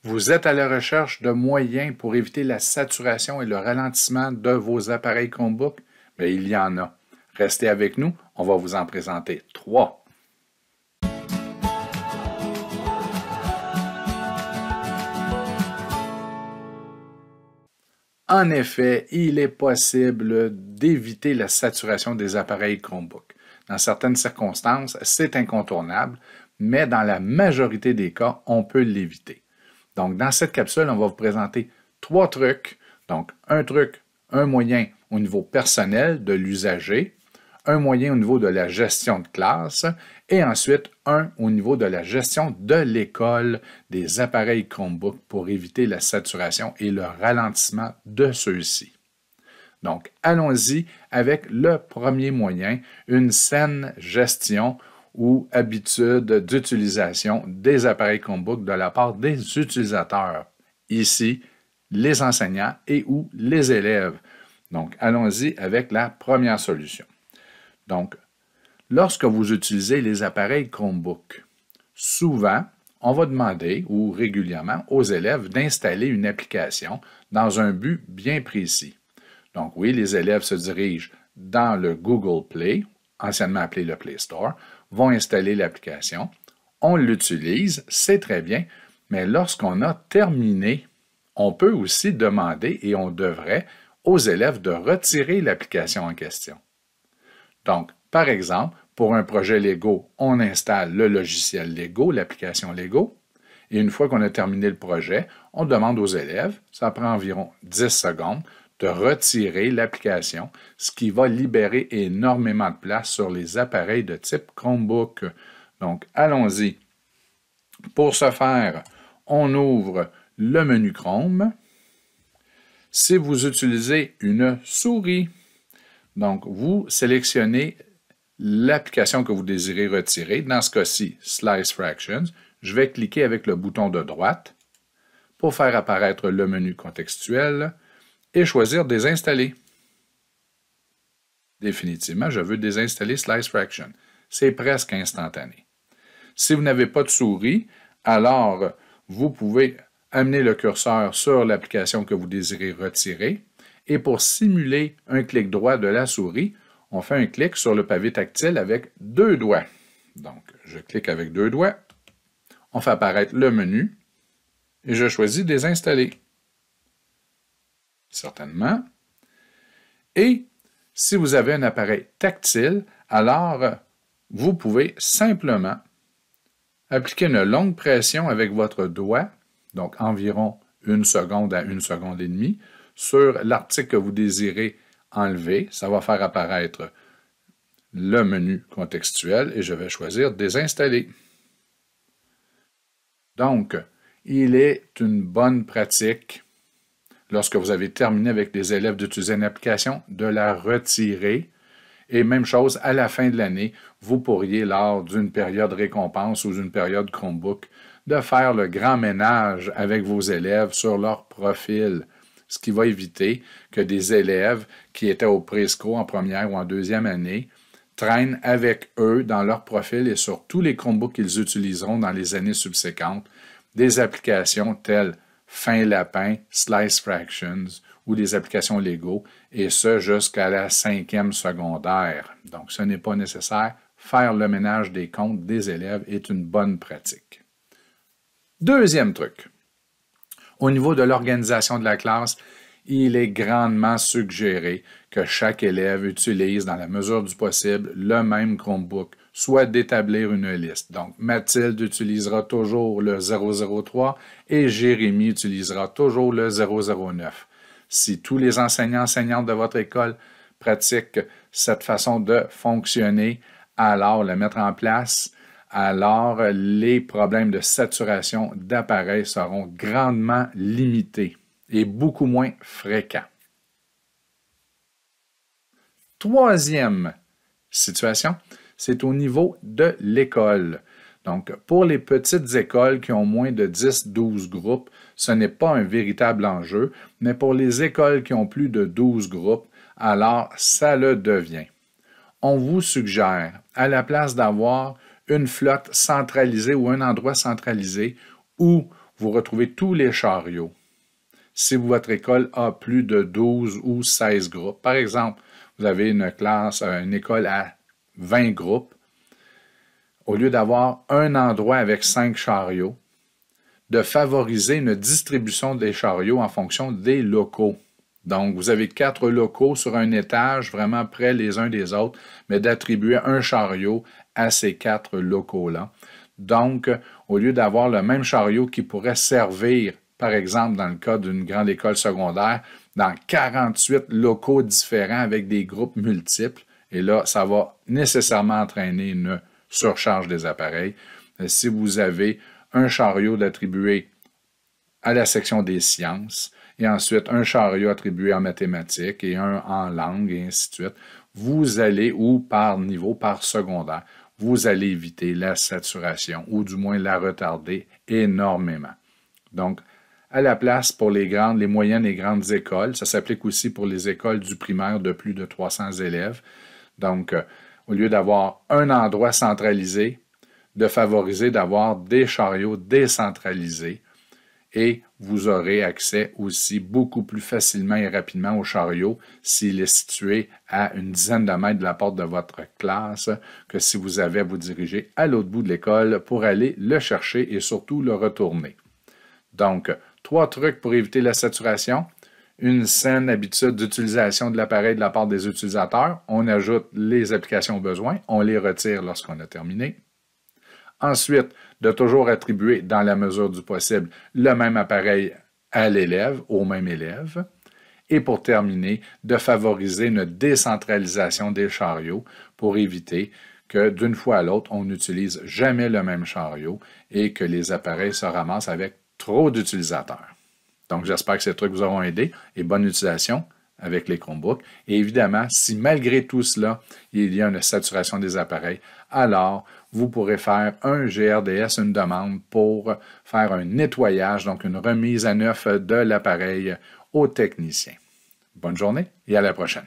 Vous êtes à la recherche de moyens pour éviter la saturation et le ralentissement de vos appareils Chromebook? Bien, il y en a. Restez avec nous, on va vous en présenter 3. En effet, il est possible d'éviter la saturation des appareils Chromebook. Dans certaines circonstances, c'est incontournable, mais dans la majorité des cas, on peut l'éviter. Donc, dans cette capsule, on va vous présenter 3 trucs. Donc, un moyen au niveau personnel de l'usager, un moyen au niveau de la gestion de classe et ensuite un au niveau de la gestion de l'école des appareils Chromebook pour éviter la saturation et le ralentissement de ceux-ci. Donc, allons-y avec le premier moyen, une saine gestion ou habitude d'utilisation des appareils Chromebook de la part des utilisateurs. Ici, les enseignants et ou les élèves. Donc, allons-y avec la première solution. Donc, lorsque vous utilisez les appareils Chromebook, souvent, on va demander ou régulièrement aux élèves d'installer une application dans un but bien précis. Donc oui, les élèves se dirigent dans le Google Play, anciennement appelé le Play Store, vont installer l'application. On l'utilise, c'est très bien, mais lorsqu'on a terminé, on peut aussi demander et on devrait aux élèves de retirer l'application en question. Donc, par exemple, pour un projet Lego, on installe le logiciel Lego, l'application Lego, et une fois qu'on a terminé le projet, on demande aux élèves, ça prend environ 10 secondes, de retirer l'application, ce qui va libérer énormément de place sur les appareils de type Chromebook. Donc, allons-y. Pour ce faire, on ouvre le menu Chrome. Si vous utilisez une souris, donc vous sélectionnez l'application que vous désirez retirer, dans ce cas-ci, Slice Fractions. Je vais cliquer avec le bouton de droite pour faire apparaître le menu contextuel et choisir Désinstaller. Définitivement, je veux désinstaller Slice Fraction. C'est presque instantané. Si vous n'avez pas de souris, alors vous pouvez amener le curseur sur l'application que vous désirez retirer et pour simuler un clic droit de la souris, on fait un clic sur le pavé tactile avec 2 doigts. Donc, je clique avec 2 doigts, on fait apparaître le menu et je choisis Désinstaller. Certainement. Et si vous avez un appareil tactile, alors vous pouvez simplement appliquer une longue pression avec votre doigt, donc environ 1 seconde à 1 seconde et demie, sur l'article que vous désirez enlever. Ça va faire apparaître le menu contextuel et je vais choisir Désinstaller. Donc, il est une bonne pratique lorsque vous avez terminé avec les élèves d'utiliser une application, de la retirer. Et même chose, à la fin de l'année, vous pourriez, lors d'une période récompense ou d'une période Chromebook, de faire le grand ménage avec vos élèves sur leur profil, ce qui va éviter que des élèves qui étaient au présco en première ou en deuxième année traînent avec eux dans leur profil et sur tous les Chromebooks qu'ils utiliseront dans les années subséquentes, des applications telles Fin-Lapin, Slice Fractions ou des applications Lego, et ce jusqu'à la 5e secondaire. Donc, ce n'est pas nécessaire. Faire le ménage des comptes des élèves est une bonne pratique. Deuxième truc. Au niveau de l'organisation de la classe, il est grandement suggéré que chaque élève utilise, dans la mesure du possible, le même Chromebook, soit d'établir une liste. Donc, Mathilde utilisera toujours le 003 et Jérémy utilisera toujours le 009. Si tous les enseignants-enseignantes de votre école pratiquent cette façon de fonctionner, alors la mettre en place, alors les problèmes de saturation d'appareils seront grandement limités et beaucoup moins fréquents. Troisième situation, c'est au niveau de l'école. Donc, pour les petites écoles qui ont moins de 10-12 groupes, ce n'est pas un véritable enjeu, mais pour les écoles qui ont plus de 12 groupes, alors ça le devient. On vous suggère, à la place d'avoir une flotte centralisée ou un endroit centralisé où vous retrouvez tous les chariots. Si votre école a plus de 12 ou 16 groupes, par exemple, vous avez une école à 20 groupes, au lieu d'avoir un endroit avec 5 chariots, de favoriser une distribution des chariots en fonction des locaux. Donc, vous avez 4 locaux sur un étage, vraiment près les uns des autres, mais d'attribuer un chariot à ces 4 locaux-là. Donc, au lieu d'avoir le même chariot qui pourrait servir, par exemple, dans le cas d'une grande école secondaire, dans 48 locaux différents avec des groupes multiples, et là, ça va nécessairement entraîner une surcharge des appareils. Si vous avez un chariot d'attribuer à la section des sciences, et ensuite un chariot attribué en mathématiques et un en langue, et ainsi de suite, vous allez, ou par niveau, par secondaire, vous allez éviter la saturation, ou du moins la retarder énormément. Donc, à la place pour les moyennes et grandes écoles, ça s'applique aussi pour les écoles du primaire de plus de 300 élèves. Donc, au lieu d'avoir un endroit centralisé, de favoriser d'avoir des chariots décentralisés et vous aurez accès aussi beaucoup plus facilement et rapidement au chariot s'il est situé à une dizaine de mètres de la porte de votre classe que si vous avez à vous diriger à l'autre bout de l'école pour aller le chercher et surtout le retourner. Donc, 3 trucs pour éviter la saturation. Une saine habitude d'utilisation de l'appareil de la part des utilisateurs. On ajoute les applications au besoin, on les retire lorsqu'on a terminé. Ensuite, de toujours attribuer, dans la mesure du possible, le même appareil à l'élève, au même élève. Et pour terminer, de favoriser une décentralisation des chariots pour éviter que d'une fois à l'autre, on n'utilise jamais le même chariot et que les appareils se ramassent avec trop d'utilisateurs. Donc, j'espère que ces trucs vous auront aidé et bonne utilisation avec les Chromebooks. Et évidemment, si malgré tout cela, il y a une saturation des appareils, alors vous pourrez faire un GRDS, une demande pour faire un nettoyage, donc une remise à neuf de l'appareil au technicien. Bonne journée et à la prochaine.